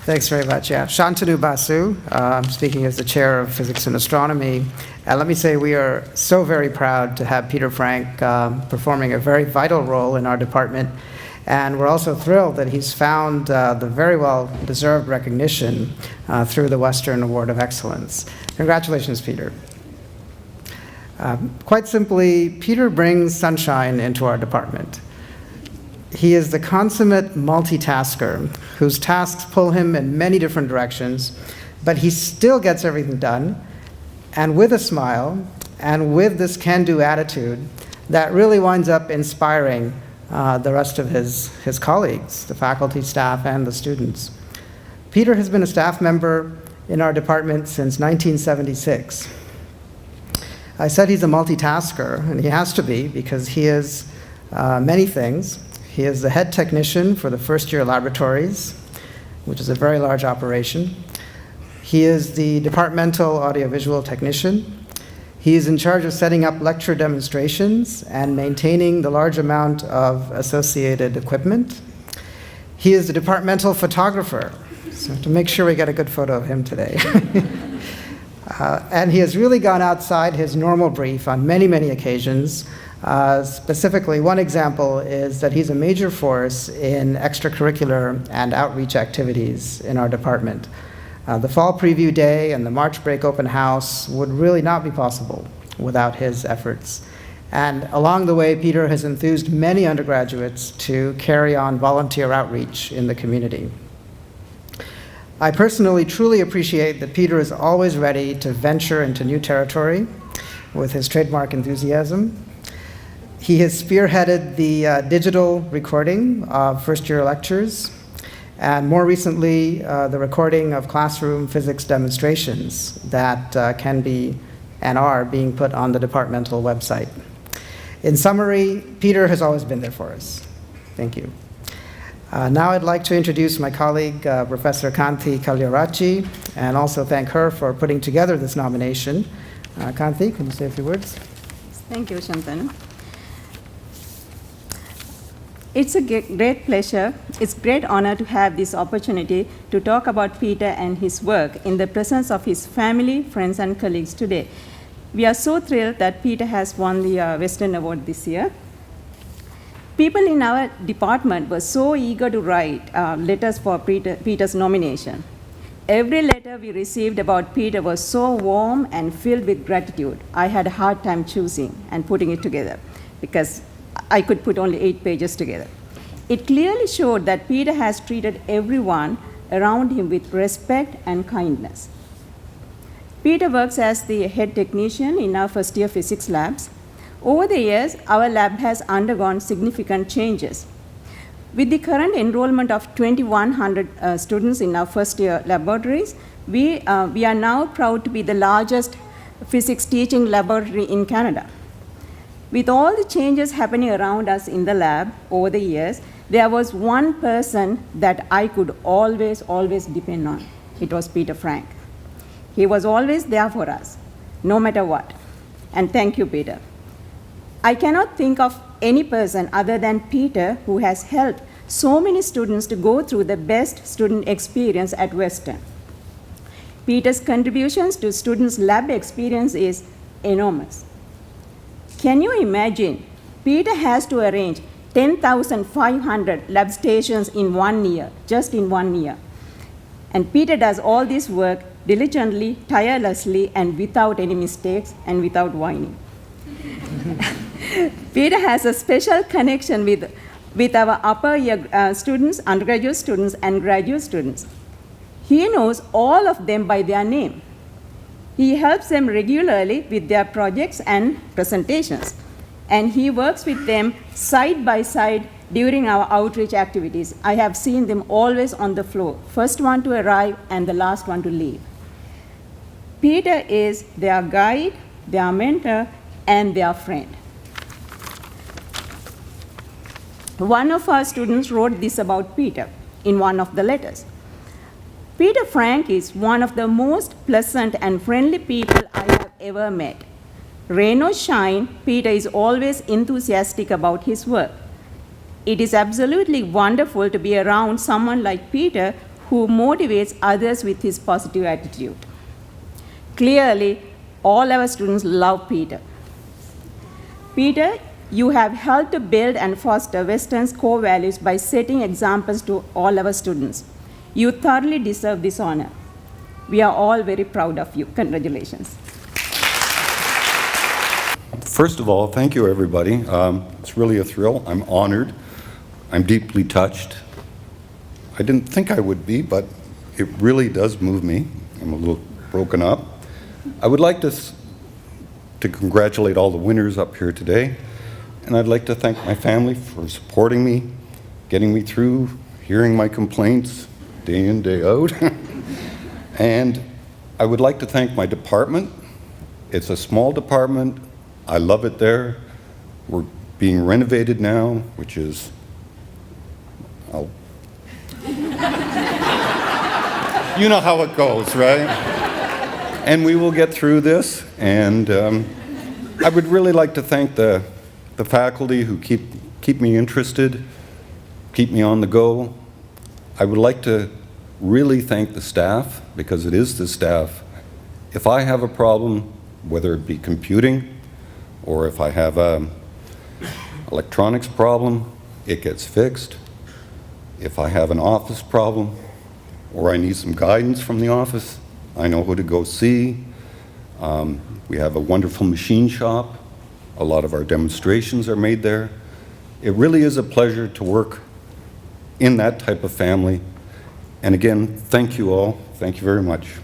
Thanks very much. Yeah, Shantanu Basu. I'm speaking as the chair of physics and astronomy. And let me say we are so very proud to have Peter Frank performing a very vital role in our department. And we're also thrilled that he's found the very well-deserved recognition through the Western Award of Excellence. Congratulations, Peter. Quite simply, Peter brings sunshine into our department. He is the consummate multitasker whose tasks pull him in many different directions, but he still gets everything done, and with a smile, and with this can-do attitude that really winds up inspiring the rest of his colleagues, the faculty, staff, and the students. Peter has been a staff member in our department since 1976. I said he's a multitasker, and he has to be because he is many things. He is the head technician for the first-year laboratories, which is a very large operation. He is the departmental audiovisual technician. He is in charge of setting up lecture demonstrations and maintaining the large amount of associated equipment. He is the departmental photographer, so to make sure we get a good photo of him today. And he has really gone outside his normal brief on many, many occasions. Specifically, one example is that he's a major force in extracurricular and outreach activities in our department. The fall preview day and the March break open house would really not be possible without his efforts. And along the way, Peter has enthused many undergraduates to carry on volunteer outreach in the community. I personally truly appreciate that Peter is always ready to venture into new territory with his trademark enthusiasm. He has spearheaded the digital recording of first-year lectures, and more recently, the recording of classroom physics demonstrations that can be and are being put on the departmental website. In summary, Peter has always been there for us. Thank you. Now I'd like to introduce my colleague, Professor Kanthi Kalyarachi, and also thank her for putting together this nomination. Kanthi, can you say a few words? Thank you, Shantanu. It's a great pleasure, it's a great honor to have this opportunity to talk about Peter and his work in the presence of his family, friends, and colleagues today. We are so thrilled that Peter has won the Western Award this year. People in our department were so eager to write letters for Peter's nomination. Every letter we received about Peter was so warm and filled with gratitude. I had a hard time choosing and putting it together because I could put only 8 pages together. It clearly showed that Peter has treated everyone around him with respect and kindness. Peter works as the head technician in our first-year physics labs. Over the years, our lab has undergone significant changes. With the current enrollment of 2,100 students in our first-year laboratories, we are now proud to be the largest physics teaching laboratory in Canada. With all the changes happening around us in the lab over the years, there was one person that I could always depend on. It was Peter Frank. He was always there for us, no matter what. And thank you, Peter. I cannot think of any person other than Peter who has helped so many students to go through the best student experience at Western. Peter's contributions to students' lab experience is enormous. Can you imagine? Peter has to arrange 10,500 lab stations in 1 year, just in 1 year. And Peter does all this work diligently, tirelessly, and without any mistakes and without whining. Peter has a special connection with our upper year students, undergraduate students, and graduate students. He knows all of them by their name. He helps them regularly with their projects and presentations, and he works with them side by side during our outreach activities. I have seen them always on the floor, first one to arrive and the last one to leave. Peter is their guide, their mentor, and their friend. One of our students wrote this about Peter in one of the letters. Peter Frank is one of the most pleasant and friendly people I have ever met. Rain or shine, Peter is always enthusiastic about his work. It is absolutely wonderful to be around someone like Peter who motivates others with his positive attitude. Clearly, all our students love Peter. Peter, you have helped to build and foster Western's core values by setting examples to all our students. You thoroughly deserve this honor. We are all very proud of you. Congratulations. First of all, thank you, everybody. It's really a thrill. I'm honored. I'm deeply touched. I didn't think I would be, but it really does move me. I'm a little broken up. I would like to congratulate all the winners up here today, and I'd like to thank my family for supporting me, getting me through, hearing my complaints day in, day out. And I would like to thank my department. It's a small department. I love it there. We're being renovated now, which is, you know how it goes, right? And we will get through this. And I would really like to thank the faculty who keep me interested, keep me on the go. I would like to really thank the staff, because it is the staff. If I have a problem, whether it be computing, or if I have an electronics problem, it gets fixed. If I have an office problem, or I need some guidance from the office, I know who to go see. We have a wonderful machine shop. A lot of our demonstrations are made there. It really is a pleasure to work in that type of family. And again, thank you all. Thank you very much.